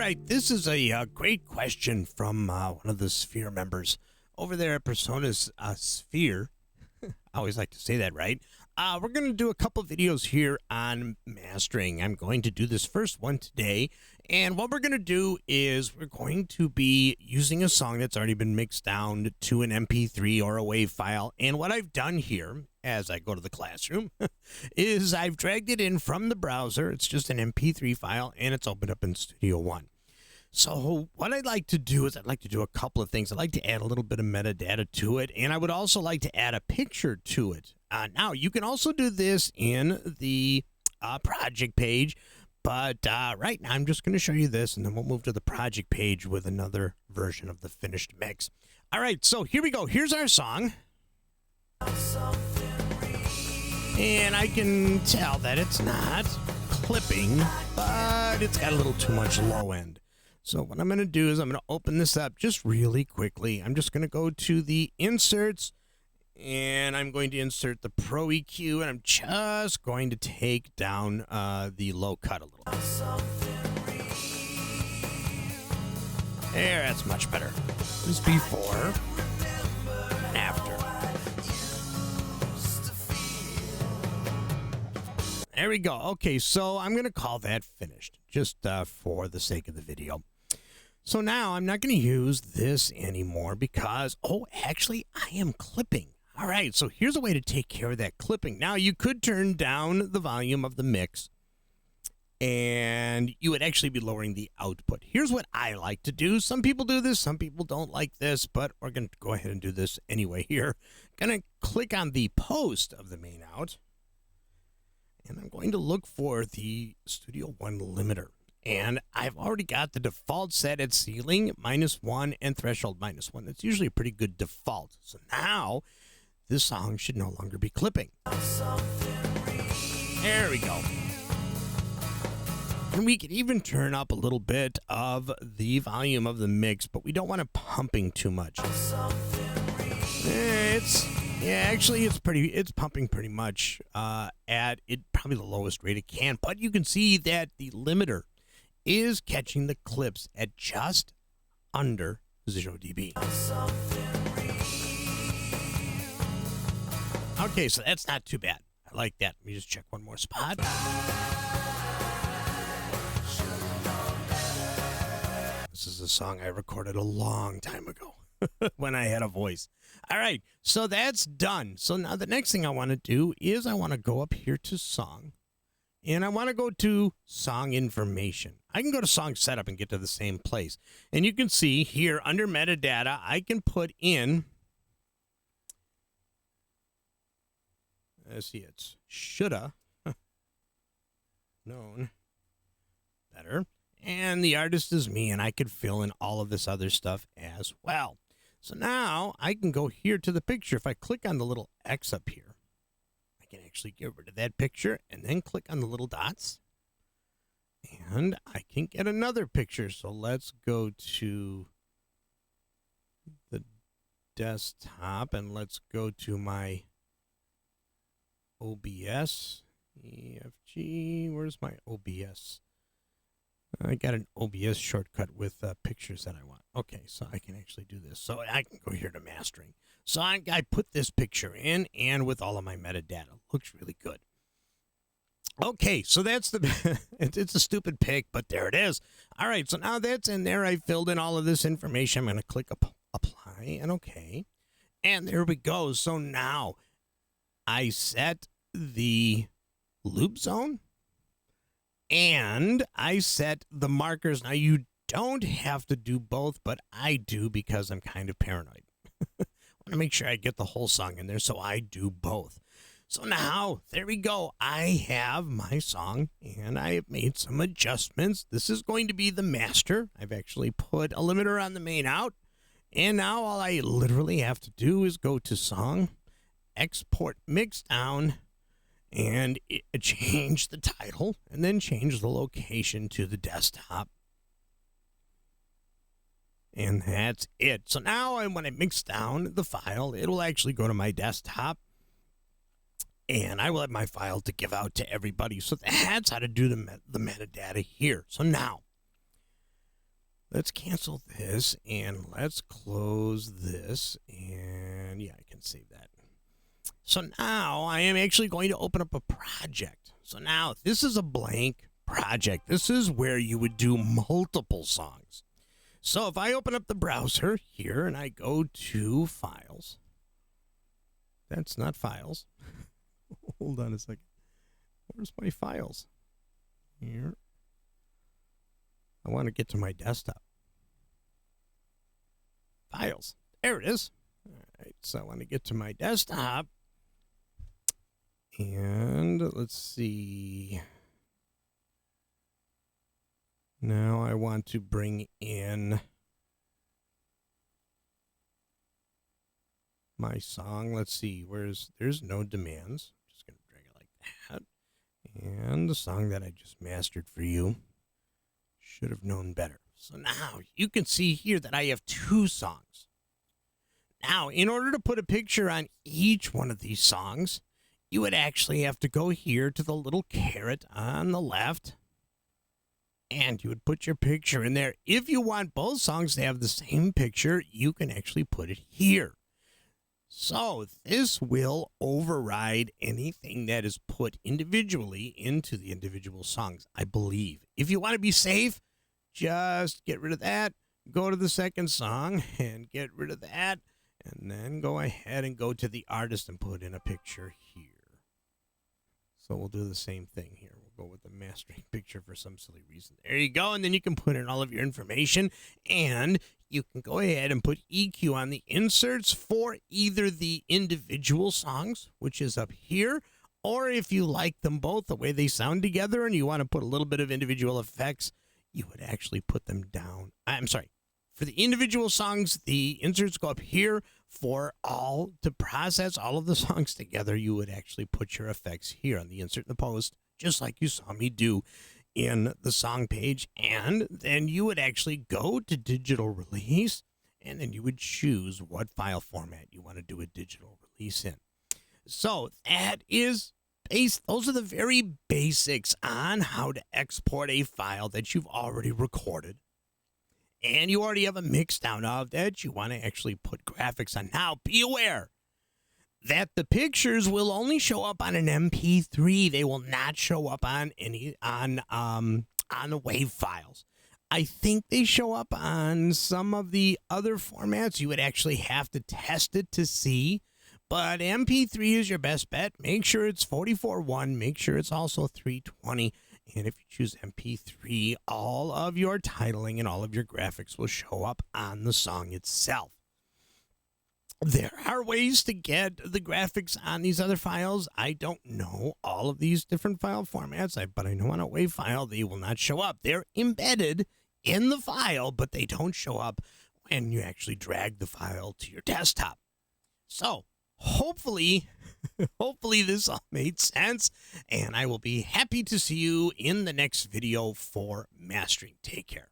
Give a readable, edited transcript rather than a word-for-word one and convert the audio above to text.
right, this is a great question from one of the Sphere members over there at Persona's Sphere. I always like to say that right. We're going to do a couple videos here on mastering. I'm going to do this first one today. And what we're going to do is we're going to be using a song that's already been mixed down to an MP3 or a WAV file. And what I've done here, as I go to the classroom, is I've dragged it in from the browser. It's just an MP3 file, and it's opened up in Studio One. So what I'd like to do is I'd like to do a couple of things. I'd like to add a little bit of metadata to it, and I would also like to add a picture to it. Now, you can also do this in the project page, but right now I'm just going to show you this, and then we'll move to the project page with another version of the finished mix. All right, so here we go. Here's our song. And I can tell that it's not clipping, but it's got a little too much low end. So what I'm going to do is I'm going to open this up just really quickly. I'm just going to go to the inserts, and I'm going to insert the Pro EQ, and I'm just going to take down the low cut a little bit. There, that's much better. This is before, after. There we go. Okay, so I'm going to call that finished, just for the sake of the video. So now I'm not going to use this anymore because, oh, actually, I am clipping. All right, so here's a way to take care of that clipping. Now, you could turn down the volume of the mix, and you would actually be lowering the output. Here's what I like to do. Some people do this, some people don't like this, but we're going to go ahead and do this anyway here. Going to click on the post of the main out, and I'm going to look for the Studio One limiter. And I've already got the default set at ceiling -1 and threshold -1. That's usually a pretty good default. So now this song should no longer be clipping. There we go. And we can even turn up a little bit of the volume of the mix, but we don't want it pumping too much. It's pumping pretty much at probably the lowest rate it can. But you can see that the limiter is catching the clips at just under 0 dB. Okay, so that's not too bad. I like that. Let me just check one more spot. This is a song I recorded a long time ago when I had a voice. All right, so that's done. So now the next thing I want to do is I want to go up here to song. And I want to go to song information. I can go to song setup and get to the same place. And you can see here under metadata, I can put in, let's see, it's shoulda known better. And the artist is me, and I could fill in all of this other stuff as well. So now I can go here to the picture. If I click on the little X up here, I can actually get rid of that picture and then click on the little dots, and I can get another picture. So let's go to the desktop, and let's go to my OBS. EFG, where's my OBS? I got an OBS shortcut with pictures that I want. Okay, so I can actually do this. So I can go here to mastering. So I put this picture in, and with all of my metadata. Looks really good. Okay, so that's the, it's a stupid pic, but there it is. All right, so now that's in there. I filled in all of this information. I'm going to click apply and okay. And there we go. So now I set the loop zone, and I set the markers. Now, you don't have to do both, but I do because I'm kind of paranoid. I want to make sure I get the whole song in there, so I do both. So now, there we go. I have my song, and I have made some adjustments. This is going to be the master. I've actually put a limiter on the main out, and now all I literally have to do is go to song, export Mixdown, and change the title, and then change the location to the desktop. And that's it. So now when I mix down the file, it will actually go to my desktop, and I will have my file to give out to everybody. So that's how to do the metadata here. So now let's cancel this and let's close this. And yeah, I can save that. So now I am actually going to open up a project. So now this is a blank project. This is where you would do multiple songs. So if I open up the browser here and I go to files, that's not files. Hold on a second. Where's my files? Here. I want to get to my desktop. Files. There it is. All right, so I want to get to my desktop. And let's see. Now I want to bring in my song. Let's see. There's no demands. Just going to drag it like that. And the song that I just mastered for you. Should have known better. So now you can see here that I have 2 songs. Now, in order to put a picture on each one of these songs, you would actually have to go here to the little caret on the left, and you would put your picture in there. If you want both songs to have the same picture, you can actually put it here. So this will override anything that is put individually into the individual songs, I believe. If you want to be safe, just get rid of that, go to the second song and get rid of that, and then go ahead and go to the artist and put in a picture here. So we'll do the same thing here. We'll go with the mastering picture for some silly reason. There you go, and then you can put in all of your information, and you can go ahead and put EQ on the inserts for either the individual songs, which is up here, or if you like them both the way they sound together and you want to put a little bit of individual effects, you would actually put them down. I'm sorry. For the individual songs, the inserts go up here. For all to process all of the songs together, you would actually put your effects here on the insert in the post, just like you saw me do in the song page. And then you would actually go to digital release, and then you would choose what file format you want to do a digital release in. So that is those are the very basics on how to export a file that you've already recorded. And you already have a Mixdown of that you want to actually put graphics on. Now, be aware that the pictures will only show up on an MP3. They will not show up on the WAV files. I think they show up on some of the other formats. You would actually have to test it to see. But MP3 is your best bet. Make sure it's 44.1. Make sure it's also 320. And if you choose MP3, all of your titling and all of your graphics will show up on the song itself. There are ways to get the graphics on these other files. I don't know all of these different file formats, but I know on a WAV file they will not show up. They're embedded in the file, but they don't show up when you actually drag the file to your desktop. So, hopefully this all made sense, and I will be happy to see you in the next video for mastering. Take care.